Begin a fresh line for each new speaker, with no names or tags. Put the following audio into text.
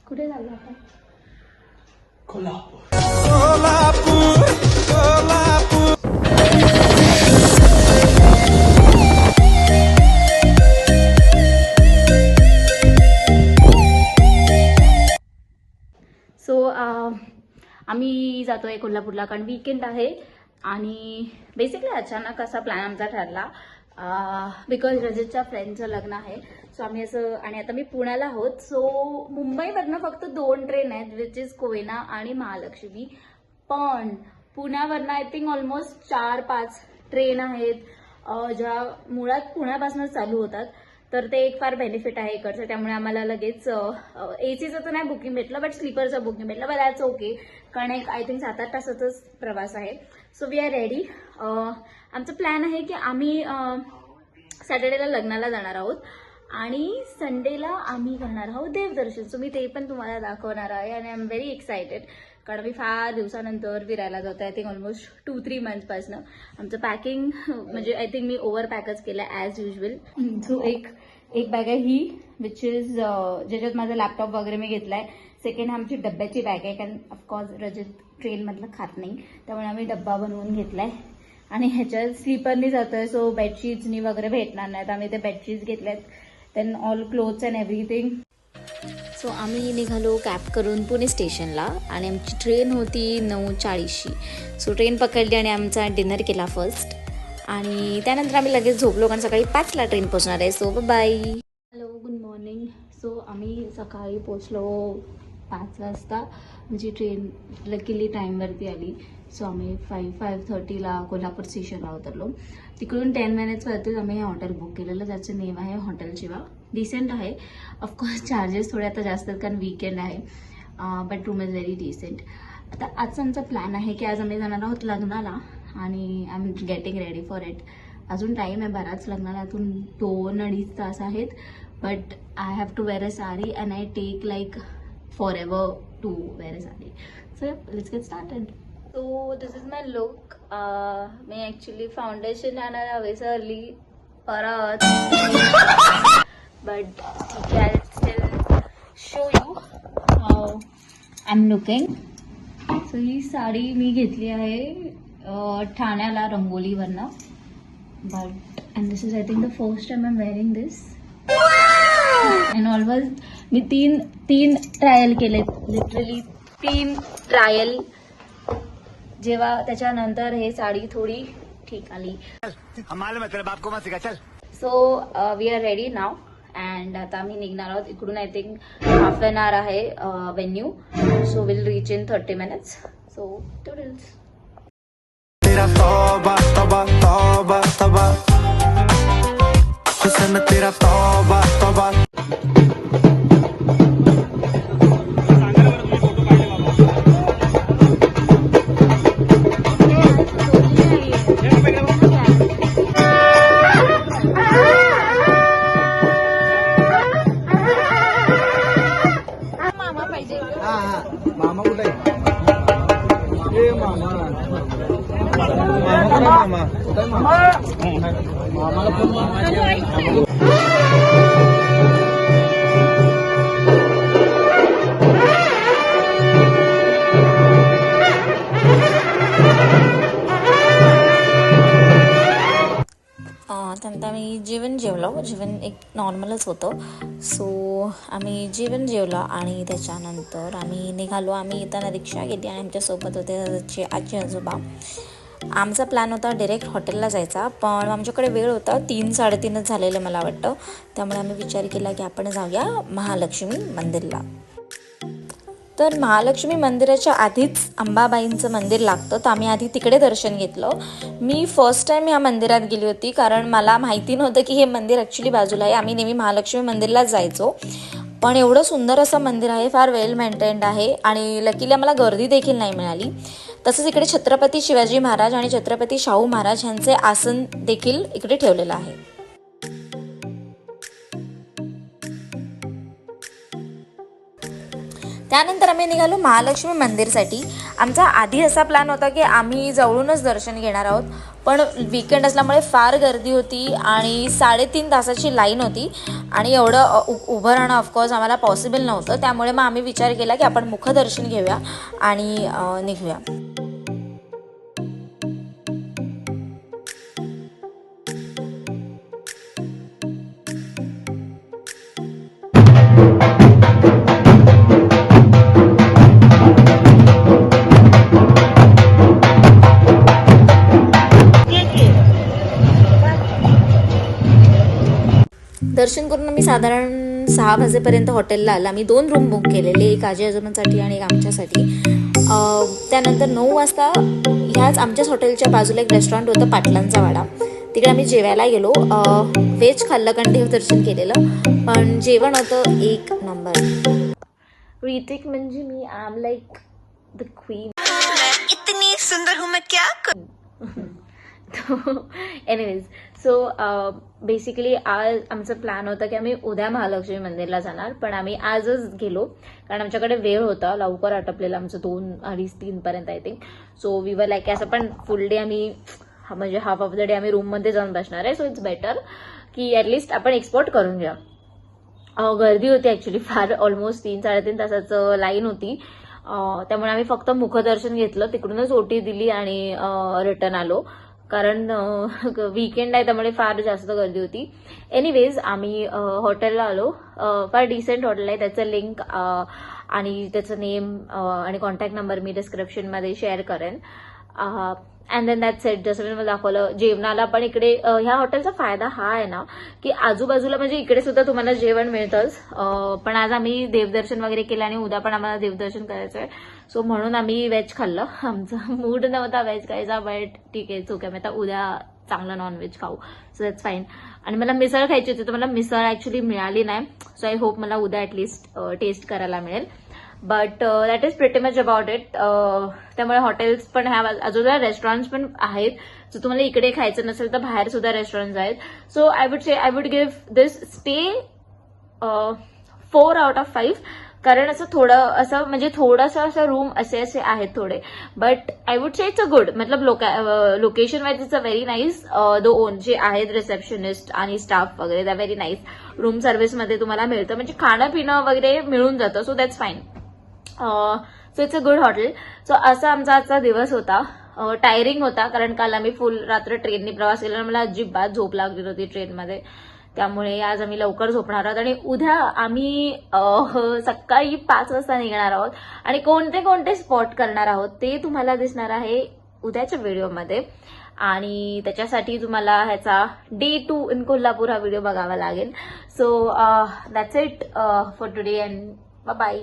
कुठे चाललो आपण?
कोल्हापूर.
सो आम्ही जातोय कोल्हापूरला कारण वीकेंड आहे आणि बेसिकली अचानक असा प्लॅन आमचा ठरला बिकॉज रजतच्या फ्रेंडचं लग्न आहे. सो आम्ही असं आणि आता मी पुण्याला आहोत. सो मुंबईमधनं फक्त 2 ट्रेन आहेत विच इज कोयना आणि महालक्ष्मी. पण पुण्यावरनं आय थिंक ऑलमोस्ट 4-5 ट्रेन आहेत ज्या मुळात पुण्यापासूनच चालू होतात. तर ते एक फार बेनिफिट आहे इकडचं. त्यामुळे आम्हाला लगेच एसीचं तर नाही बुकिंग भेटलं बट स्लीपरचं बुकिंग भेटलं. बट दॅट्स ओके कारण एक आय थिंक 7-8 तासाचाच प्रवास आहे. So we are ready. आमचं प्लॅन आहे की आम्ही सॅटर्डेला लग्नाला जाणार आहोत आणि संडेला आम्ही करणार आहोत देवदर्शन. सो मी ते पण तुम्हाला दाखवणार आहे आणि आय एम व्हेरी एक्सायटेड कारण मी फार दिवसानंतर फिरायला जातो. I think almost 2-3 मंथपासनं. आमचं पॅकिंग म्हणजे आय थिंक मी ओव्हर पॅकच केलं ॲज युजल. सो एक बॅग आहे ही विच इज ज्याच्यात माझा लॅपटॉप वगैरे मी घेतलाय. सेकंड आमची डब्याची बॅग आहे कारण ऑफकोर्स रजत ट्रेनमधलं खात नाही त्यामुळे आम्ही डब्बा बनवून घेतलाय आणि ह्याच्यात स्लीपरनी जातोय. सो बेडशीट्सनी वगैरे भेटणार नाहीत. आम्ही ते बेडशीट्स घेतल्यात. Then all clothes and everything. So आम्ही निघालो कॅब करून पुणे स्टेशनला आणि आमची ट्रेन होती 9:40ची. सो ट्रेन पकडली आणि आमचा डिनर केला फर्स्ट आणि त्यानंतर आम्ही लगेच झोपलो कारण सकाळी 5ला ट्रेन पोहोचणार आहे. So bye. Hello good morning. So आम्ही सकाळी पोचलो 5 वाजता. म्हणजे ट्रेन लकीली टाईमवरती आली. सो आम्ही 5:30ला कोल्हापूर स्टेशनला उतरलो. तिकडून 10 मिनिट्सवरतीच आम्ही हे हॉटेल बुक केलेलं ज्याचं नेम आहे हॉटेल शिवा. डिसेंट आहे. ऑफकोर्स चार्जेस थोडे आता जास्त आहेत कारण वीकेंड आहे but room is very decent. आता आजचा आमचा प्लॅन आहे की आज आम्ही जाणार आहोत लग्नाला आणि I am getting ready for it. अजून टाईम आहे बराच लग्नाला. अजून 2-2.5 तास आहेत but I have to wear a sari and I take like forever to wear a saree. So yeah, let's get started. So this is my look. Me actually foundation आणायला विसरली परत but ठीक आहे. I'll still show you how I'm looking. So ही साडी मी घेतली आहे ठाण्याला रंगोलीवरनं but and this is I think the first time I'm wearing this. And always मी तीन trial केले लिटरली 3 ट्रायल. जेव्हा त्याच्यानंतर हे साडी थोडी ठीक आली. So we are ready now and आता आम्ही निघणार आहोत इकडून. I think half an hour आहे venue. So will reach in 30 minutes. So toodles.
तेरा तौबा तौबा तौबा तौबा हुस्न तेरा तौबा तौबा.
मामा कुठे आहे? मामा मामा कुठे मामाला फोन.
त्यानंतर आम्ही जेवण एक नॉर्मलच होतं. सो आम्ही जेवण जेवलो आणि त्याच्यानंतर आम्ही निघालो. आम्ही येताना रिक्षा घेतली आणि आमच्यासोबत होते त्याचे आजी आजोबा. आमचा प्लॅन होता डायरेक्ट हॉटेलला जायचा पण आमच्याकडे वेळ होता 3-3:30 झालेलं मला वाटतं. त्यामुळे आम्ही विचार केला की आपण जाऊया महालक्ष्मी मंदिरला. तर महालक्ष्मी मंदिराच्या आधीच अंबाबाईंचं मंदिर लागतं तर आम्ही आधी तिकडे दर्शन घेतलं. मी फर्स्ट टाईम ह्या मंदिरात गेली होती कारण मला माहिती नव्हतं की हे मंदिर ॲक्च्युली बाजूला आहे. आम्ही नेहमी महालक्ष्मी मंदिरलाच जायचो पण एवढं सुंदर असं मंदिर आहे. फार वेल मेंटेन्ड आहे आणि लकीली आम्हाला गर्दी देखील नाही मिळाली. तसंच इकडे छत्रपती शिवाजी महाराज आणि छत्रपती शाहू महाराज यांचे आसन देखील इकडे ठेवलेलं आहे. त्यानंतर आम्ही निघालो महालक्ष्मी मंदिरसाठी. आमचा आधी असा प्लॅन होता की आम्ही जवळूनच दर्शन घेणार आहोत
पण वीकेंड असल्यामुळे फार गर्दी होती आणि 3.5 तासाची लाईन होती आणि एवढं उभं राहणं ऑफकोर्स आम्हाला पॉसिबल नव्हतं. त्यामुळे मग आम्ही विचार केला की आपण मुखदर्शन घेऊया आणि निघूया. दर्शन करून आम्ही साधारण 6 वाजेपर्यंत हॉटेलला आला. आम्ही 2 रूम बुक केलेले, एक आजी आजोबांसाठी आणि एक आमच्यासाठी. त्यानंतर 9 वाजता ह्याच आमच्याच हॉटेलच्या बाजूला एक रेस्टॉरंट होतं, पाटलांचा वाडा. तिकडे आम्ही जेवायला गेलो. व्हेज खाल्लं कारण देवदर्शन केलेलं, पण जेवण होतं एक नंबर. ऋतिक म्हणजे मी I am like the queen.
इतनी सुंदर हूँ मैं क्या करूं.
एनिवेज, सो बेसिकली आज आमचा प्लॅन होता की आम्ही उद्या महालक्ष्मी मंदिरला जाणार, पण आम्ही आजच गेलो कारण आमच्याकडे वेळ होता. लवकर आटपलेला आमचं 2, 2:30, 3 पर्यंत I think. So we were like असं पण फुल डे आम्ही म्हणजे हाफ ऑफ द डे आम्ही रूममध्ये जाऊन बसणार आहे. सो इट्स बेटर की ॲटलिस्ट आपण एक्सपोर्ट करून घ्या. गर्दी होती ॲक्च्युली फार, ऑलमोस्ट 3-3.5 तासाचं लाईन होती. त्यामुळे आम्ही फक्त मुखदर्शन घेतलं, तिकडूनच ओटी दिली आणि रिटर्न आलो कारण वीकेंड आहे त्यामुळे फार जास्त गर्दी होती. एनिवेज आम्ही हॉटेलला आलो. फार डिसेंट हॉटेल आहे. त्याचं लिंक आणि त्याचं नेम आणि कॉन्टॅक्ट नंबर मी डिस्क्रिप्शनमध्ये शेअर करेन. अँड देन दॅट सेट, जसं मी मला दाखवलं जेवणाला पण इकडे ह्या हॉटेलचा फायदा हा आहे ना की आजूबाजूला म्हणजे इकडे सुद्धा तुम्हाला जेवण मिळतंच. पण आज आम्ही देवदर्शन वगैरे केलं आणि उद्या पण आम्हाला देवदर्शन करायचं आहे. सो म्हणून आम्ही व्हेज खाल्लं. आमचा मूड नव्हता व्हेज खायचा, बट ठीक आहे, चुक आहे. मी आता उद्या चांगलं नॉनव्हेज खाऊ, सो दॅट्स फाईन. आणि मला मिसळ खायची होती तर मला मिसळ ऍक्च्युली मिळाली नाही. सो आय होप मला उद्या ऍटलिस्ट टेस्ट करायला मिळेल. But that is pretty much about it. त्यामुळे हॉटेल्स पण ह्या आजूबाजूला रेस्टॉरंट्स पण आहेत. सो तुम्हाला इकडे खायचं नसेल तर बाहेर सुद्धा रेस्टॉरंट्स आहेत. So I would give this stay 4 out of 5. कारण असं थोडं असं म्हणजे थोडंसं असं रूम असे आहेत थोडे, but I would say it's a good. मतलब location wise it's a very nice. ओन जे आहेत रिसेप्शनिस्ट आणि स्टाफ वगैरे त्या व्हेरी नाईस. रूम सर्व्हिसमध्ये तुम्हाला मिळतं, म्हणजे खाणं पिणं वगैरे मिळून जातं. So that's fine. So it's a good hotel. So असा आमचा आजचा दिवस होता. टायरिंग होता कारण काल आम्ही फुल रात्र ट्रेननी प्रवास केला. मला अजिबात झोप लागली होती ट्रेनमध्ये, त्यामुळे आज आम्ही लवकर झोपणार आहोत आणि उद्या आम्ही सकाळी 5 वाजता निघणार आहोत. आणि कोणते कोणते स्पॉट करणार आहोत ते तुम्हाला दिसणार आहे उद्याच्या व्हिडिओमध्ये. आणि त्याच्यासाठी तुम्हाला ह्याचा Day 2 इन कोल्हापूर हा व्हिडिओ बघावा लागेल. So that's it for today and bye bye.